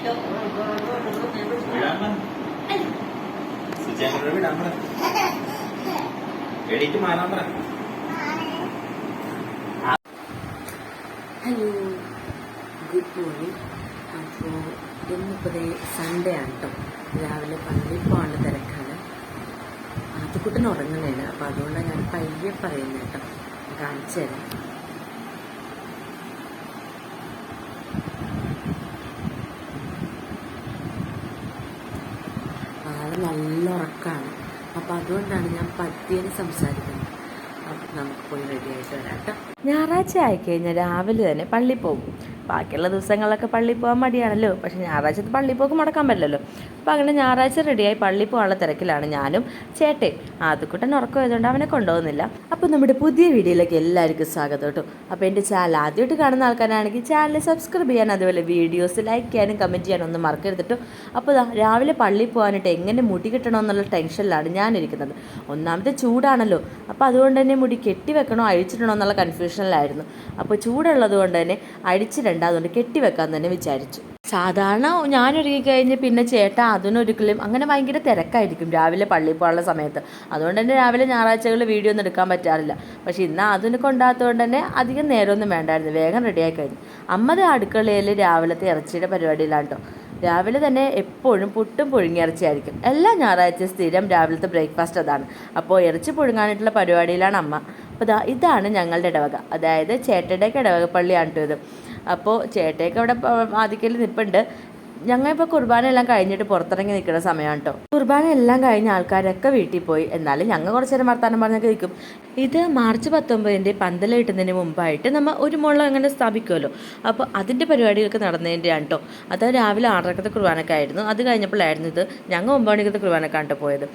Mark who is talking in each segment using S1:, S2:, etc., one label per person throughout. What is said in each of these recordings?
S1: Hello, good morning. അപ്പോൾ ഇന്നിപ്പോൾ Sunday ആണ് കേട്ടോ. രാവിലെ പള്ളിയിൽ പോകാനുള്ള തിരക്കാണ്. ആദ്യക്കുട്ടൻ ഉറങ്ങുന്നതാണ്. അപ്പോൾ അതുകൊണ്ടാണ് ഞാൻ പയ്യെ പറയുന്നത് കേട്ടോ. കാണിച്ചു തരാം. ആള് നല്ല ഉറക്കമാണ്. അപ്പോൾ അതുകൊണ്ടാണ് ഞാൻ പതിയെ സംസാരിക്കുന്നത്. അപ്പം നമുക്ക് പോയി റെഡി ആയിട്ട് വരാം കേട്ടോ. ഞായറാഴ്ച ആയിക്കഴിഞ്ഞാൽ രാവിലെ തന്നെ പള്ളിയിൽ പോകും. ബാക്കിയുള്ള ദിവസങ്ങളിലൊക്കെ പള്ളിയിൽ പോകാൻ മടിയാണല്ലോ. പക്ഷേ ഞായറാഴ്ചത്തെ പള്ളിയിൽ പോക്ക് മുടക്കാൻ പറ്റില്ലല്ലോ. അപ്പോൾ അങ്ങനെ ഞായറാഴ്ച റെഡിയായി പള്ളിയിൽ പോകാനുള്ള തിരക്കിലാണ് ഞാനും ചേട്ടൻ. ആദ്യക്കുട്ടൻ ഉറക്കം ആയതുകൊണ്ട് അവനെ കൊണ്ടുപോകുന്നില്ല. അപ്പോൾ നമ്മുടെ പുതിയ വീഡിയോയിലേക്ക് എല്ലാവർക്കും സ്വാഗതം കേട്ടോ. അപ്പോൾ എൻ്റെ ചാനൽ ആദ്യമായിട്ട് കാണുന്ന ആൾക്കാരാണെങ്കിൽ ചാനൽ സബ്സ്ക്രൈബ് ചെയ്യാൻ, അതുപോലെ വീഡിയോസ് ലൈക്ക് ചെയ്യാനും കമൻറ്റ് ചെയ്യാനും ഒന്നും മറക്കരുത് കേട്ടോ. അപ്പോൾ രാവിലെ പള്ളിയിൽ പോകാനായിട്ട് എങ്ങനെ മുടി കിട്ടണമെന്നുള്ള ടെൻഷനിലാണ് ഞാനിരിക്കുന്നത്. ഒന്നാമത്തെ ചൂടാണല്ലോ. അപ്പോൾ അതുകൊണ്ട് തന്നെ മുടി കെട്ടി വെക്കണോ അഴിച്ചിടണോ എന്നുള്ള കൺഫ്യൂഷനിലായിരുന്നു. അപ്പോൾ ചൂടുള്ളത് കൊണ്ട് തന്നെ അഴിച്ചിടണ്ട, അതുകൊണ്ട് കെട്ടിവെക്കാൻ തന്നെ വിചാരിച്ചു. സാധാരണ ഞാനൊരുക്കി കഴിഞ്ഞ് പിന്നെ ചേട്ടൻ അതിനൊരിക്കലും അങ്ങനെ ഭയങ്കര തിരക്കായിരിക്കും രാവിലെ പള്ളിയിൽ പോകാനുള്ള സമയത്ത്. അതുകൊണ്ട് തന്നെ രാവിലെ ഞായറാഴ്ചകളിൽ വീഡിയോ ഒന്നും എടുക്കാൻ പറ്റാറില്ല. പക്ഷേ ഇന്ന് അതിന് കൊണ്ടാത്തതുകൊണ്ട് തന്നെ അധികം നേരമൊന്നും വേണ്ടായിരുന്നു, വേഗം റെഡിയായി കഴിഞ്ഞു. അമ്മയുടെ അടുക്കളയിൽ രാവിലത്തെ ഇറച്ചിയുടെ പരിപാടിയിലാണ് കേട്ടോ. രാവിലെ തന്നെ എപ്പോഴും പുട്ടും പുഴുങ്ങി ഇറച്ചിയായിരിക്കും. എല്ലാ ഞായറാഴ്ച സ്ഥിരം രാവിലത്തെ ബ്രേക്ക്ഫാസ്റ്റ് അതാണ്. അപ്പോൾ ഇറച്ചി പുഴുങ്ങാനായിട്ടുള്ള പരിപാടിയിലാണ് അമ്മ. അപ്പോൾ ഇതാണ് ഞങ്ങളുടെ ഇടവക, അതായത് ചേട്ടൻ്റെയൊക്കെ ഇടവക പള്ളിയാണ് കേട്ടോ ഇത്. അപ്പോൾ ചേട്ടയൊക്കെ അവിടെ ആദ്യക്കൽ നിൽപ്പുണ്ട്. ഞങ്ങളിപ്പോൾ കുർബാന എല്ലാം കഴിഞ്ഞിട്ട് പുറത്തിറങ്ങി നിൽക്കുന്ന സമയമാണ് കേട്ടോ. കുർബാന എല്ലാം കഴിഞ്ഞ ആൾക്കാരൊക്കെ വീട്ടിൽ പോയി. എന്നാലും ഞങ്ങൾ കുറച്ച് നേരം വർത്താനം പറഞ്ഞൊക്കെ നിൽക്കും. ഇത് മാർച്ച് 19 പന്തൽ കിട്ടുന്നതിന് മുമ്പായിട്ട് നമ്മൾ ഒരു മുള അങ്ങനെ സ്ഥാപിക്കുമല്ലോ. അപ്പോൾ അതിൻ്റെ പരിപാടികളൊക്കെ നടന്നതിൻ്റെയാണ് കേട്ടോ. അത് രാവിലെ 6:30 കുർബാനൊക്കെ ആയിരുന്നു. അത് കഴിഞ്ഞപ്പോഴായിരുന്നു ഇത്. ഞങ്ങൾ 9 മണിക്കത്തെ കുർബാനക്കാണ് കേട്ടോ പോയത്.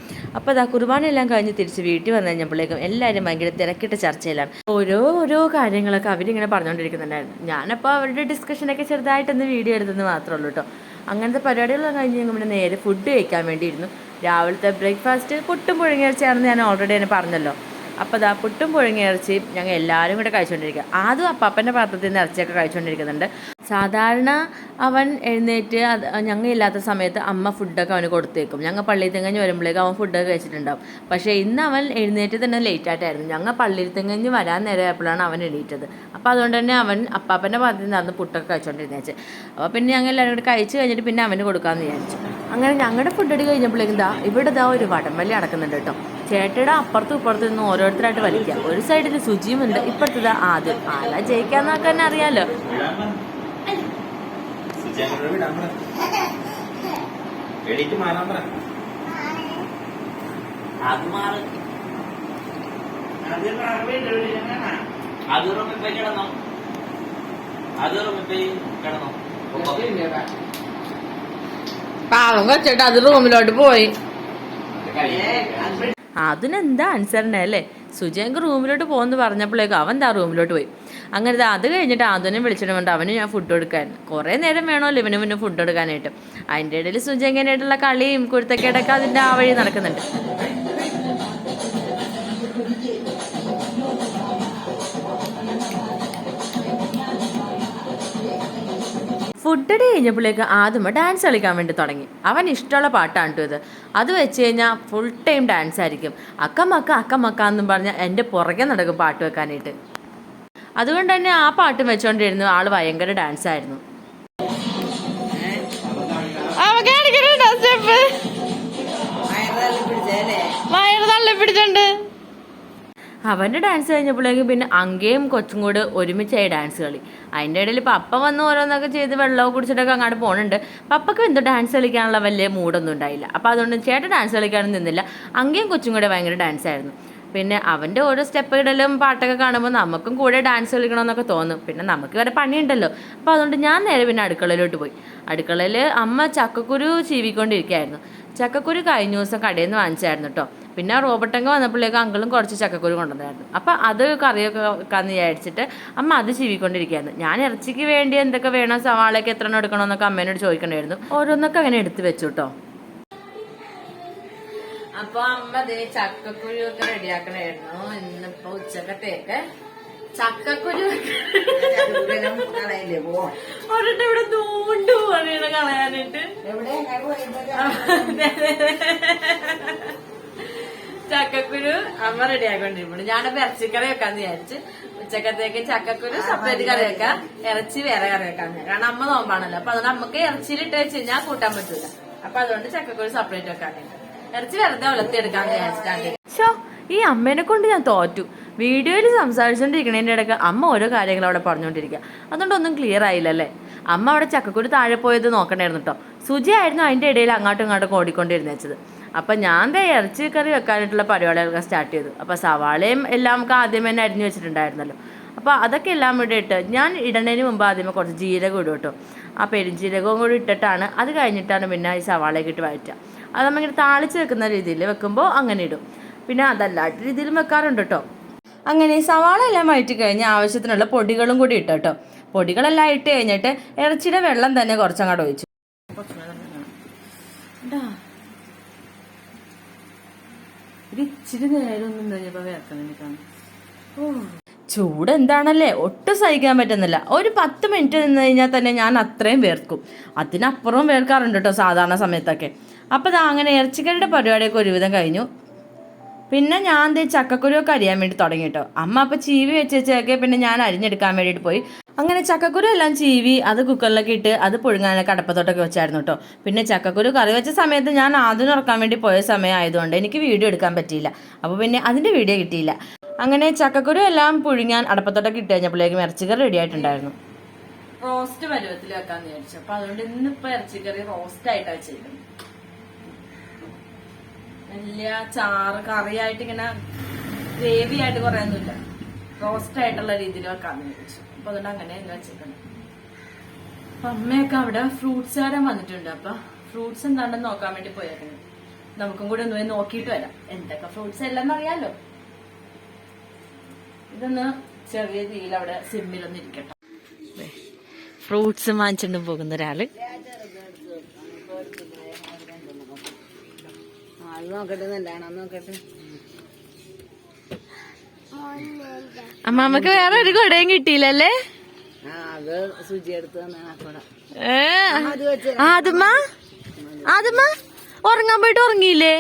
S1: അപ്പോൾ കുർബാന എല്ലാം കഴിഞ്ഞ് തിരിച്ച് വീട്ടിൽ വന്നു കഴിഞ്ഞപ്പോഴേക്കും എല്ലാവരും ഭയങ്കര തിരക്കിട്ട ചർച്ചയിലാണ്. ഓരോ കാര്യങ്ങളൊക്കെ അവരിങ്ങനെ പറഞ്ഞുകൊണ്ടിരിക്കുന്നുണ്ടായിരുന്നു. ഞാനപ്പോൾ അവരുടെ ഡിസ്കഷനൊക്കെ ചെറുതായിട്ടൊന്ന് വീഡിയോ എടുത്തെന്ന് മാത്രമേ ഉള്ളൂ കേട്ടോ. അങ്ങനത്തെ പരിപാടികളെല്ലാം കഴിഞ്ഞ് കഴിഞ്ഞാൽ നേരെ ഫുഡ് കഴിക്കാൻ വേണ്ടിയിരുന്നു. രാവിലത്തെ ബ്രേക്ക്ഫാസ്റ്റ് പുട്ടും പുഴുങ്ങിയിറച്ചിയാണെന്ന് ഞാൻ ഓൾറെഡി തന്നെ പറഞ്ഞല്ലോ. അപ്പോൾ പുട്ടും പുഴുങ്ങിയിറച്ചി ഞങ്ങൾ എല്ലാവരും കൂടെ കഴിച്ചുകൊണ്ടിരിക്കുക. ആദ്യം അപ്പാപ്പൻ്റെ പാത്രത്തിൽ നിന്ന് ഇറച്ചിയൊക്കെ കഴിച്ചുകൊണ്ടിരിക്കുന്നുണ്ട്. സാധാരണ അവൻ എഴുന്നേറ്റ് ഞങ്ങൾ ഇല്ലാത്ത സമയത്ത് അമ്മ ഫുഡൊക്കെ അവന് കൊടുത്തേക്കും. ഞങ്ങൾ പള്ളിയിൽ തികഞ്ഞ് വരുമ്പോഴേക്കും അവൻ ഫുഡൊക്കെ കഴിച്ചിട്ടുണ്ടാവും. പക്ഷേ ഇന്ന് അവൻ എഴുന്നേറ്റ് തന്നെ ലേറ്റായിട്ടായിരുന്നു. ഞങ്ങൾ പള്ളിയിൽ തികഞ്ഞ് വരാൻ നേരമായപ്പോഴാണ് അവൻ എണീറ്റത്. അപ്പോൾ അതുകൊണ്ട് തന്നെ അവൻ അപ്പാപ്പൻ്റെ പാത്രത്തിൽ നിന്ന് പുട്ടൊക്കെ കഴിച്ചുകൊണ്ടിരുന്നേച്ച്. അപ്പോൾ പിന്നെ ഞങ്ങൾ എല്ലാവരും കൂടി കഴിച്ച് കഴിഞ്ഞിട്ട് പിന്നെ അവന് കൊടുക്കാമെന്ന് വിചാരിച്ചു. അങ്ങനെ ഞങ്ങളുടെ ഫുഡ് അടി കഴിഞ്ഞപ്പോഴേക്കും ഇവിടെ ഒരു വടംവലി നടക്കുന്നുണ്ട് കേട്ടോ. ചേട്ടയുടെ അപ്പുറത്തും ഇപ്പുറത്തും നിന്ന് ഓരോരുത്തരായിട്ട് വലിക്കുക. ഒരു സൈഡിൽ സുജിയുമുണ്ട്, ഇപ്പുറത്തത് ആദ്യം. ആരാ ജയിക്കാന്നൊക്കെ തന്നെ അറിയാലോ. പാവം കൊച്ചേട്ടാ അത് റൂമിലോട്ട് പോയി. അതിനെന്താ അനുസരണ അല്ലേ. സുജയങ്ക് റൂമിലോട്ട് പോകുമെന്ന് പറഞ്ഞപ്പോഴേക്കും അവൻ റൂമിലോട്ട് പോയി. അങ്ങനെ അത് കഴിഞ്ഞിട്ട് ആദ്യം വിളിച്ചിട്ട് കൊണ്ട് അവന് ഞാൻ ഫുഡ് കൊടുക്കായിരുന്നു. കുറേ നേരം വേണമല്ലോ ഇവന് മുന്നേ ഫുഡ് കൊടുക്കാനായിട്ട്. അതിൻ്റെ ഇടയിൽ സുജയങ്കനായിട്ടുള്ള കളിയും കുരുത്തക്കേടൊക്കെ അതിൻ്റെ ആ വഴി നടക്കുന്നുണ്ട്. ഫുഡ് അടി കഴിഞ്ഞപ്പോഴേക്ക് ആദ്യമ ഡാൻസ് കളിക്കാൻ വേണ്ടി തുടങ്ങി. അവൻ ഇഷ്ടമുള്ള പാട്ടാണ് കേട്ടോ ഇത്. അത് വെച്ച് കഴിഞ്ഞാൽ ഫുൾ ടൈം ഡാൻസ് ആയിരിക്കും. അക്കമക്ക എന്നും പറഞ്ഞാൽ എൻ്റെ പുറകെ നടക്കും പാട്ട് വെക്കാനായിട്ട്. അതുകൊണ്ട് തന്നെ ആ പാട്ടും വെച്ചോണ്ടിരുന്നു. ആള് ഭയങ്കര ഡാൻസ് ആയിരുന്നു. വയറ് തള്ളി പിടിച്ചോണ്ട് അവൻ്റെ ഡാൻസ് കഴിഞ്ഞപ്പോഴേക്കും പിന്നെ അങ്കയും കൊച്ചും കൂടെ ഒരുമിച്ചായി ഡാൻസ് കളി. അതിൻ്റെ ഇടയിൽ പപ്പ വന്ന് ഓരോന്നൊക്കെ ചെയ്ത് വെള്ളമൊക്കെ കുടിച്ചിട്ടൊക്കെ അങ്ങോട്ട് പോകുന്നുണ്ട്. പപ്പക്ക് എന്തോ ഡാൻസ് കളിക്കാനുള്ള വലിയ മൂഡൊന്നും ഉണ്ടായില്ല. അപ്പോൾ അതുകൊണ്ട് ചേട്ടൻ ഡാൻസ് കളിക്കാനൊന്നും നിന്നില്ല. അങ്കയും കൊച്ചും കൂടെ ഭയങ്കര ഡാൻസ് ആയിരുന്നു. പിന്നെ അവൻ്റെ ഓരോ സ്റ്റെപ്പ് ഇടലും പാട്ടൊക്കെ കാണുമ്പോൾ നമുക്കും കൂടെ ഡാൻസ് കളിക്കണമെന്നൊക്കെ തോന്നും. പിന്നെ നമുക്ക് ഇവിടെ പണിയുണ്ടല്ലോ. അപ്പോൾ അതുകൊണ്ട് ഞാൻ നേരെ പിന്നെ അടുക്കളയിലോട്ട് പോയി. അടുക്കളയിൽ അമ്മ ചക്കക്കുരു ചീവിക്കൊണ്ടിരിക്കുകയായിരുന്നു. ചക്കക്കുരു കഴിഞ്ഞ ദിവസം കടയിൽ നിന്ന് വാങ്ങിച്ചായിരുന്നു കേട്ടോ. പിന്നെ റോബർട്ടങ്ക വന്നപ്പോഴേക്കും അങ്കിളും കുറച്ച് ചക്കക്കുരു കൊണ്ടുവന്നായിരുന്നു. അപ്പോൾ അത് കറിയൊക്കെ വെക്കാമെന്ന് വിചാരിച്ചിട്ട് അമ്മ അത് ചീവിക്കൊണ്ടിരിക്കുകയായിരുന്നു. ഞാൻ ഇറച്ചിക്ക് വേണ്ടി എന്തൊക്കെ വേണം, സവാളയൊക്കെ എത്ര എണ്ണം എടുക്കണമെന്നൊക്കെ അമ്മേനോട് ചോദിക്കണമായിരുന്നു. ഓരോന്നൊക്കെ അങ്ങനെ എടുത്ത് വെച്ചു കേട്ടോ. അപ്പോൾ അമ്മ ചക്കക്കുരു ഒക്കെ റെഡിയാക്കണമായിരുന്നു. ഇന്നിപ്പോൾ ഉച്ചക്കത്തേക്ക് ചക്കക്കുരു ഒരിട്ട് ഇവിടെ നൂണ്ടു പറയണ കളയാനായിട്ട്. ചക്കക്കുരു അമ്മ റെഡി ആയിക്കൊണ്ടിരിക്കുന്നു. ഞാനപ്പോ ഇറച്ചിക്കറി വെക്കാന്ന് വിചാരിച്ച്. ഉച്ചക്കത്തേക്ക് ചക്കക്കുരു സെപ്പറേറ്റ് കറി വെക്കാം, ഇറച്ചി വേറെ കറി വെക്കാം. കാരണം അമ്മ നോമ്പാണല്ലോ. അപ്പൊ അതുകൊണ്ട് നമുക്ക് ഇറച്ചിയിലിട്ട് വെച്ച് കഴിഞ്ഞാൽ കൂട്ടാൻ പറ്റൂല. അപ്പൊ അതുകൊണ്ട് ചക്കക്കുരു സെപ്പറേറ്റ് വെക്കാറുണ്ട്. ഇറച്ചി വെറുതെ വളർത്തി എടുക്കാന്ന് വിചാരിച്ചിട്ടാണ്. ഈ അമ്മേനെ കൊണ്ട് ഞാൻ തോറ്റു. വീഡിയോയിൽ സംസാരിച്ചുകൊണ്ടിരിക്കണതിൻ്റെ ഇടയ്ക്ക് അമ്മ ഓരോ കാര്യങ്ങൾ അവിടെ പറഞ്ഞുകൊണ്ടിരിക്കുക. അതുകൊണ്ടൊന്നും ക്ലിയർ ആയില്ലല്ലേ. അമ്മ അവിടെ ചക്കക്കുരു താഴെ പോയത് നോക്കണ്ടായിരുന്നു കേട്ടോ. സുജിയായിരുന്നു അതിൻ്റെ ഇടയിൽ അങ്ങോട്ടും ഇങ്ങോട്ടും ഓടിക്കൊണ്ടിരുന്നു വെച്ചത്. അപ്പം ഞാൻ ഇറച്ചി കറി വെക്കാനായിട്ടുള്ള പരിപാടികളൊക്കെ സ്റ്റാർട്ട് ചെയ്തു. അപ്പോൾ സവാളയും എല്ലാം നമുക്ക് ആദ്യം തന്നെ അരിഞ്ഞു വെച്ചിട്ടുണ്ടായിരുന്നല്ലോ. അപ്പോൾ അതൊക്കെ എല്ലാം ഇവിടെ ഇട്ട് ഞാൻ ഇടുന്നതിന് മുമ്പ് ആദ്യമേ കുറച്ച് ജീരകം ഇടും കേട്ടോ. ആ പെരുംജീരകവും കൂടി ഇട്ടിട്ടാണ് അത് കഴിഞ്ഞിട്ടാണ് പിന്നെ ഈ സവാളയൊക്കെ ഇട്ട് വഴറ്റുക. അത് നമ്മളിങ്ങനെ താളിച്ച് വെക്കുന്ന രീതിയിൽ വെക്കുമ്പോൾ അങ്ങനെ ഇടും. പിന്നെ അതല്ലാത്ത രീതിയിലും വെക്കാറുണ്ട് കേട്ടോ. അങ്ങനെ സവാള എല്ലാം വഴറ്റി കഴിഞ്ഞ് ആവശ്യത്തിനുള്ള പൊടികളും കൂടി ഇട്ടോ കേട്ടോ. പൊടികളെല്ലാം ഇട്ട് കഴിഞ്ഞിട്ട് ഇറച്ചിയുടെ വെള്ളം തന്നെ കുറച്ചങ്ങോട്ട് ഒഴിച്ചു. ഇച്ചിരി നേരം ഒന്നും കഴിഞ്ഞപ്പോൾ വേർക്കണം. ചൂട് എന്താണല്ലേ, ഒട്ടും സഹിക്കാൻ പറ്റുന്നില്ല. ഒരു 10 മിനിറ്റ് നിന്ന് കഴിഞ്ഞാൽ തന്നെ ഞാൻ അത്രയും വേർക്കും. അതിനപ്പുറം വേർക്കാറുണ്ട് കേട്ടോ സാധാരണ സമയത്തൊക്കെ. അപ്പോൾ അങ്ങനെ ഇറച്ചിക്കറിയുടെ പരിപാടിയൊക്കെ ഒരുവിധം കഴിഞ്ഞു. പിന്നെ ഞാൻ ചക്കക്കുരുവൊക്കെ അരിയാൻ വേണ്ടി തുടങ്ങി കേട്ടോ. അമ്മ അപ്പോൾ ചീവി വെച്ചേക്കെ പിന്നെ ഞാൻ അരിഞ്ഞെടുക്കാൻ വേണ്ടിയിട്ട് പോയി. അങ്ങനെ ചക്കക്കുരു എല്ലാം ചീവി അത് കുക്കറിലൊക്കെ ഇട്ട് അത് പുഴുങ്ങാനൊക്കെ അടപ്പത്തോട്ടൊക്കെ വെച്ചായിരുന്നു കേട്ടോ. പിന്നെ ചക്കക്കുരു കറി വെച്ച സമയത്ത് ഞാൻ ആദ്യം ഉറക്കാൻ വേണ്ടി പോയ സമയം ആയതുകൊണ്ട് എനിക്ക് വീഡിയോ എടുക്കാൻ പറ്റിയില്ല. അപ്പോൾ പിന്നെ അതിൻ്റെ വീഡിയോ കിട്ടിയില്ല. അങ്ങനെ ചക്കക്കുരു എല്ലാം പുഴുങ്ങാൻ അടപ്പത്തോട്ടൊക്കെ ഇട്ട് കഴിഞ്ഞപ്പോഴേക്കും ഇറച്ചിക്കറി റെഡി ആയിട്ടുണ്ടായിരുന്നു. റോസ്റ്റ് പരുവത്തിൽ വെക്കാന്ന് വിചാരിച്ചു. അപ്പോൾ അതുകൊണ്ട് ഇന്നിപ്പോൾ ഇറച്ചിക്കറി റോസ്റ്റ് ആയിട്ടാണ് വെച്ചിരിക്കുന്നത്. വലിയ ചാറ് കറിയായിട്ട് ഇങ്ങനെ ഗ്രേവി ആയിട്ട് കുറയൊന്നുമില്ല, റോസ്റ്റ് ആയിട്ടുള്ള രീതിയിൽ വെക്കാന്ന് വിചാരിച്ചു. അപ്പൊ അതുകൊണ്ട് അങ്ങനെ വെച്ചിട്ടുണ്ട്. അപ്പൊ അമ്മയൊക്കെ അവിടെ ഫ്രൂട്ട്സ് കാരൻ വന്നിട്ടുണ്ട്. അപ്പൊ ഫ്രൂട്ട്സ് എന്താണെന്ന് നോക്കാൻ വേണ്ടി പോയേക്കുന്നത്. നമുക്കും കൂടെ ഒന്ന് പോയി നോക്കിയിട്ട് വരാം എന്തൊക്കെ ഫ്രൂട്ട്സ് എല്ലാം അറിയാലോ. ഇതൊന്ന് ചെറിയ തീയിൽ അവിടെ സിമ്മിലൊന്നും ഇരിക്കട്ടെ. ഫ്രൂട്ട്സ് വാങ്ങിച്ചുകൊണ്ട് പോകുന്ന ഒരാള്. അമ്മാമ്മക്ക് വേറെ ഒരു കൊടയും കിട്ടിയില്ലല്ലേ. ആദ്യമ്മ ഉറങ്ങാൻ പോയിട്ട് ഉറങ്ങിയില്ലേ?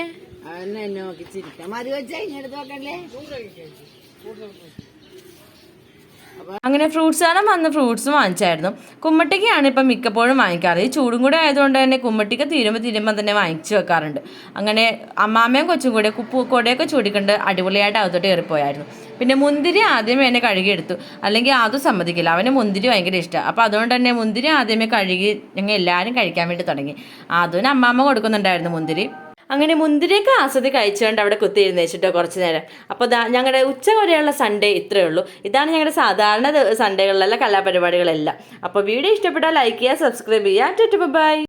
S1: അങ്ങനെ ഫ്രൂട്ട്സ് കാണാൻ വന്ന് ഫ്രൂട്ട്സും വാങ്ങിച്ചായിരുന്നു. കുമ്മട്ടിക്കയാണ് ഇപ്പം മിക്കപ്പോഴും വാങ്ങിക്കാറ്. ഈ ചൂടും കൂടെ ആയതുകൊണ്ട് തന്നെ കുമ്മട്ടിക്ക തീരുമ്പോൾ തന്നെ വാങ്ങിച്ചു വെക്കാറുണ്ട്. അങ്ങനെ അമ്മാമ്മയും കൊച്ചും കൂടെ കൊടയൊക്കെ ചൂടിക്കൊണ്ട് അടിപൊളിയായിട്ട് അകത്തോട്ട് കയറിപ്പോയായിരുന്നു. പിന്നെ മുന്തിരി ആദ്യമേ എന്നെ കഴുകിയെടുത്തു. അല്ലെങ്കിൽ അതും സമ്മതിക്കില്ല, അവന് മുന്തിരി ഭയങ്കര ഇഷ്ടമാണ്. അപ്പോൾ അതുകൊണ്ട് തന്നെ മുന്തിരി ആദ്യമേ കഴുകി ഞങ്ങൾ എല്ലാവരും കഴിക്കാൻ വേണ്ടി തുടങ്ങി. അതിന് അമ്മാമ്മ കൊടുക്കുന്നുണ്ടായിരുന്നു മുന്തിരി. അങ്ങനെ മുന്തിരിയൊക്കെ ആസ്വദി കഴിച്ചുകൊണ്ട് അവിടെ കുത്തിയിരുന്നേച്ചിട്ടോ കുറച്ച് നേരം. അപ്പോൾ ഞങ്ങളുടെ ഉച്ച വരെയുള്ള സൺഡേ ഇത്രയേ ഉള്ളൂ. ഇതാണ് ഞങ്ങളുടെ സാധാരണ സൺഡേകളിലുള്ള കലാപരിപാടികളെല്ലാം. അപ്പോൾ വീഡിയോ ഇഷ്ടപ്പെട്ടാൽ ലൈക്ക് ചെയ്യുക, സബ്സ്ക്രൈബ് ചെയ്യുക. ബൈ.